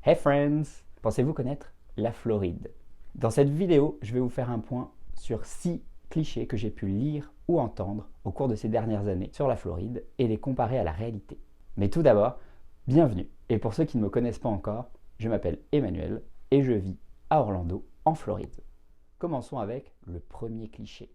Hey friends! Pensez-vous connaître la Floride? Dans cette vidéo, je vais vous faire un point sur 6 clichés que j'ai pu lire ou entendre au cours de ces dernières années sur la Floride et les comparer à la réalité. Mais tout d'abord, bienvenue! Et pour ceux qui ne me connaissent pas encore, je m'appelle Emmanuel et je vis à Orlando, en Floride. Commençons avec le premier cliché.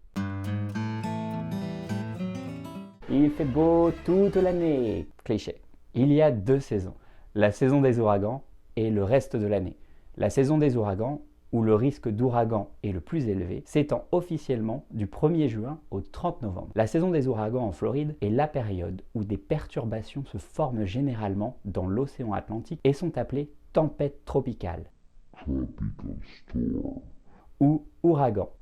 Il fait beau toute l'année. Cliché. Il y a 2 saisons, la saison des ouragans et le reste de l'année. La saison des ouragans, où le risque d'ouragan est le plus élevé, s'étend officiellement du 1er juin au 30 novembre. La saison des ouragans en Floride est la période où des perturbations se forment généralement dans l'océan Atlantique et sont appelées tempêtes tropicales ou ouragans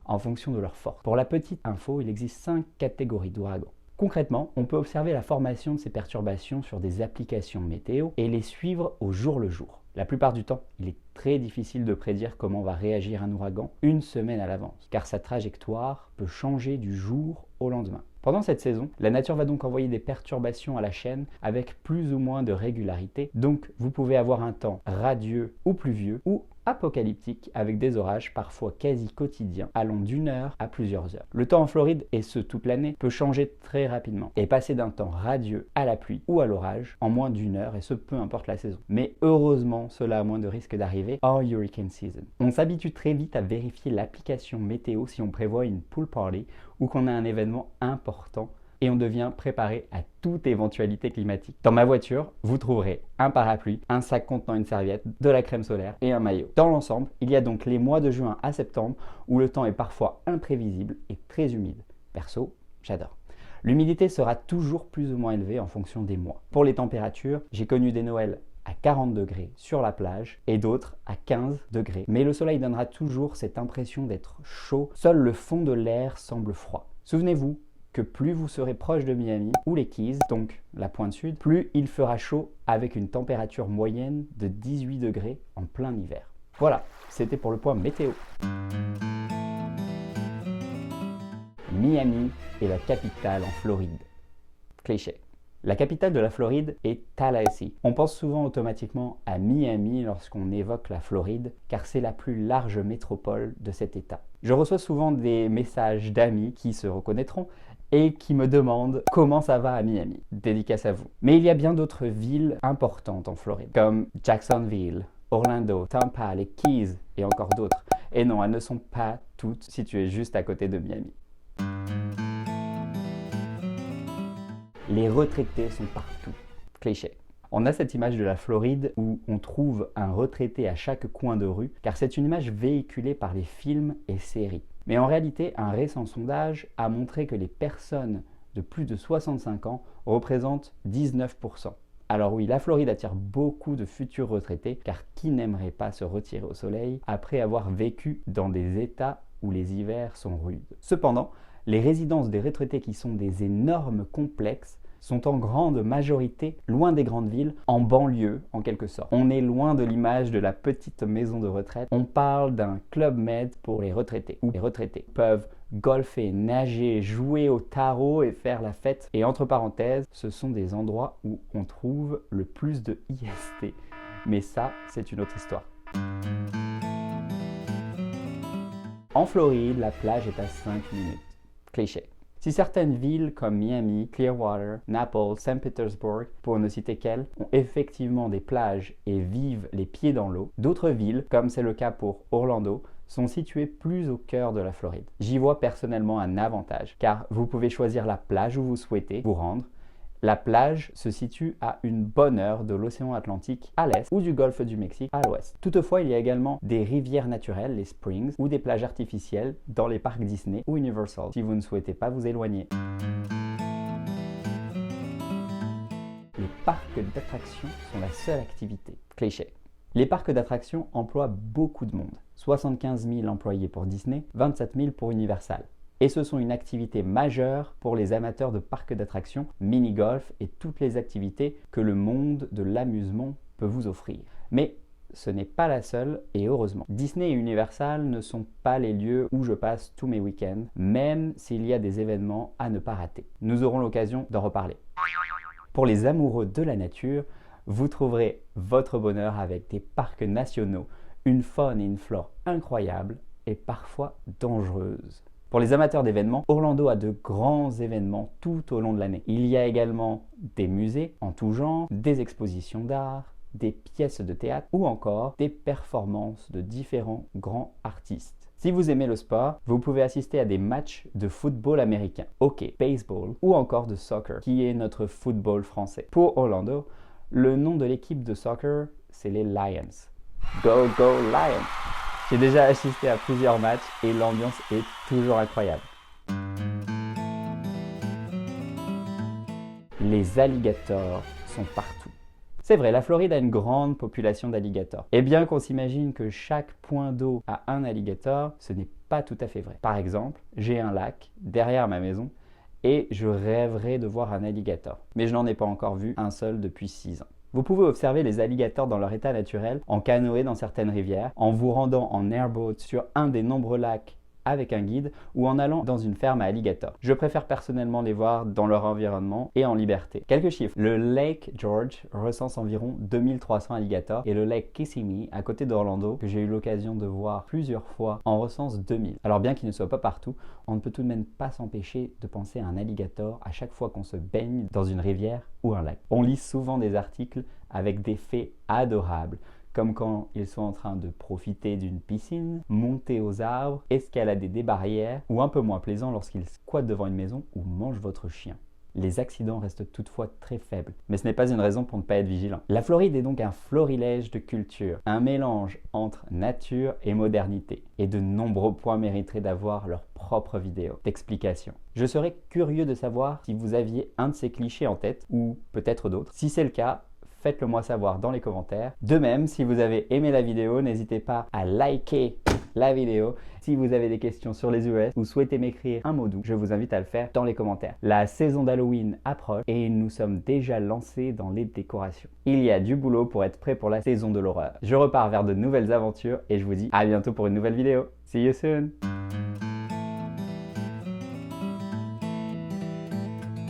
en fonction de leur force. Pour la petite info, il existe 5 catégories d'ouragans. Concrètement, on peut observer la formation de ces perturbations sur des applications météo et les suivre au jour le jour. La plupart du temps, il est très difficile de prédire comment va réagir un ouragan une semaine à l'avance, car sa trajectoire peut changer du jour au lendemain. Pendant cette saison, la nature va donc envoyer des perturbations à la chaîne avec plus ou moins de régularité, donc vous pouvez avoir un temps radieux ou pluvieux ou apocalyptique avec des orages parfois quasi quotidiens allant d'1 heure à plusieurs heures. Le temps en Floride, et ce toute l'année, peut changer très rapidement et passer d'un temps radieux à la pluie ou à l'orage en moins d'1 heure, et ce peu importe la saison. Mais heureusement, cela a moins de risque d'arriver hors hurricane season. On s'habitue très vite à vérifier l'application météo si on prévoit une pool party ou qu'on a un événement important, et on devient préparé à toute éventualité climatique. Dans ma voiture, vous trouverez un parapluie, un sac contenant une serviette, de la crème solaire et un maillot. Dans l'ensemble, il y a donc les mois de juin à septembre où le temps est parfois imprévisible et très humide. Perso, j'adore. L'humidité sera toujours plus ou moins élevée en fonction des mois. Pour les températures, j'ai connu des Noëls à 40 degrés sur la plage et d'autres à 15 degrés. Mais le soleil donnera toujours cette impression d'être chaud. Seul le fond de l'air semble froid. Souvenez-vous que plus vous serez proche de Miami ou les Keys, donc la pointe sud, plus il fera chaud avec une température moyenne de 18 degrés en plein hiver. Voilà, c'était pour le point météo. Miami est la capitale en Floride. Cliché. La capitale de la Floride est Tallahassee. On pense souvent automatiquement à Miami lorsqu'on évoque la Floride, car c'est la plus large métropole de cet État. Je reçois souvent des messages d'amis qui se reconnaîtront et qui me demandent comment ça va à Miami. Dédicace à vous. Mais il y a bien d'autres villes importantes en Floride, comme Jacksonville, Orlando, Tampa, les Keys et encore d'autres. Et non, elles ne sont pas toutes situées juste à côté de Miami. Les retraités sont partout. Cliché. On a cette image de la Floride où on trouve un retraité à chaque coin de rue, car c'est une image véhiculée par les films et séries. Mais en réalité, un récent sondage a montré que les personnes de plus de 65 ans représentent 19%. Alors oui, la Floride attire beaucoup de futurs retraités, car qui n'aimerait pas se retirer au soleil après avoir vécu dans des États où les hivers sont rudes? Cependant, les résidences des retraités, qui sont des énormes complexes, sont en grande majorité loin des grandes villes, en banlieue en quelque sorte. On est loin de l'image de la petite maison de retraite. On parle d'un club med pour les retraités, où les retraités peuvent golfer, nager, jouer au tarot et faire la fête. Et entre parenthèses, ce sont des endroits où on trouve le plus de IST. Mais ça, c'est une autre histoire. En Floride, la plage est à 5 minutes. Cliché. Si certaines villes comme Miami, Clearwater, Naples, Saint Petersburg, pour ne citer qu'elles, ont effectivement des plages et vivent les pieds dans l'eau, d'autres villes, comme c'est le cas pour Orlando, sont situées plus au cœur de la Floride. J'y vois personnellement un avantage, car vous pouvez choisir la plage où vous souhaitez vous rendre. La plage se situe à une bonne heure de l'océan Atlantique à l'est ou du golfe du Mexique à l'ouest. Toutefois, il y a également des rivières naturelles, les springs, ou des plages artificielles dans les parcs Disney ou Universal, si vous ne souhaitez pas vous éloigner. Les parcs d'attractions sont la seule activité. Cliché. Les parcs d'attractions emploient beaucoup de monde. 75 000 employés pour Disney, 27 000 pour Universal. Et ce sont une activité majeure pour les amateurs de parcs d'attractions, mini-golf et toutes les activités que le monde de l'amusement peut vous offrir. Mais ce n'est pas la seule, et heureusement. Disney et Universal ne sont pas les lieux où je passe tous mes week-ends, même s'il y a des événements à ne pas rater. Nous aurons l'occasion d'en reparler. Pour les amoureux de la nature, vous trouverez votre bonheur avec des parcs nationaux, une faune et une flore incroyables et parfois dangereuses. Pour les amateurs d'événements, Orlando a de grands événements tout au long de l'année. Il y a également des musées en tout genre, des expositions d'art, des pièces de théâtre ou encore des performances de différents grands artistes. Si vous aimez le sport, vous pouvez assister à des matchs de football américain, hockey, baseball ou encore de soccer, qui est notre football français. Pour Orlando, le nom de l'équipe de soccer, c'est les Lions. Go, go, Lions! J'ai déjà assisté à plusieurs matchs et l'ambiance est toujours incroyable. Les alligators sont partout. C'est vrai, la Floride a une grande population d'alligators. Et bien qu'on s'imagine que chaque point d'eau a un alligator, ce n'est pas tout à fait vrai. Par exemple, j'ai un lac derrière ma maison et je rêverais de voir un alligator. Mais je n'en ai pas encore vu un seul depuis 6 ans. Vous pouvez observer les alligators dans leur état naturel, en canoë dans certaines rivières, en vous rendant en airboat sur un des nombreux lacs avec un guide ou en allant dans une ferme à alligators. Je préfère personnellement les voir dans leur environnement et en liberté. Quelques chiffres. Le Lake George recense environ 2300 alligators et le Lake Kissimmee, à côté d'Orlando, que j'ai eu l'occasion de voir plusieurs fois, en recense 2000. Alors bien qu'il ne soit pas partout, on ne peut tout de même pas s'empêcher de penser à un alligator à chaque fois qu'on se baigne dans une rivière ou un lac. On lit souvent des articles avec des faits adorables, comme quand ils sont en train de profiter d'une piscine, monter aux arbres, escalader des barrières, ou un peu moins plaisant lorsqu'ils squattent devant une maison ou mangent votre chien. Les accidents restent toutefois très faibles, mais ce n'est pas une raison pour ne pas être vigilant. La Floride est donc un florilège de cultures, un mélange entre nature et modernité, et de nombreux points mériteraient d'avoir leur propre vidéo d'explication. Je serais curieux de savoir si vous aviez un de ces clichés en tête, ou peut-être d'autres. Si c'est le cas, faites-le moi savoir dans les commentaires. De même, si vous avez aimé la vidéo, n'hésitez pas à liker la vidéo. Si vous avez des questions sur les US ou souhaitez m'écrire un mot doux, je vous invite à le faire dans les commentaires. La saison d'Halloween approche et nous sommes déjà lancés dans les décorations. Il y a du boulot pour être prêt pour la saison de l'horreur. Je repars vers de nouvelles aventures et je vous dis à bientôt pour une nouvelle vidéo. See you soon!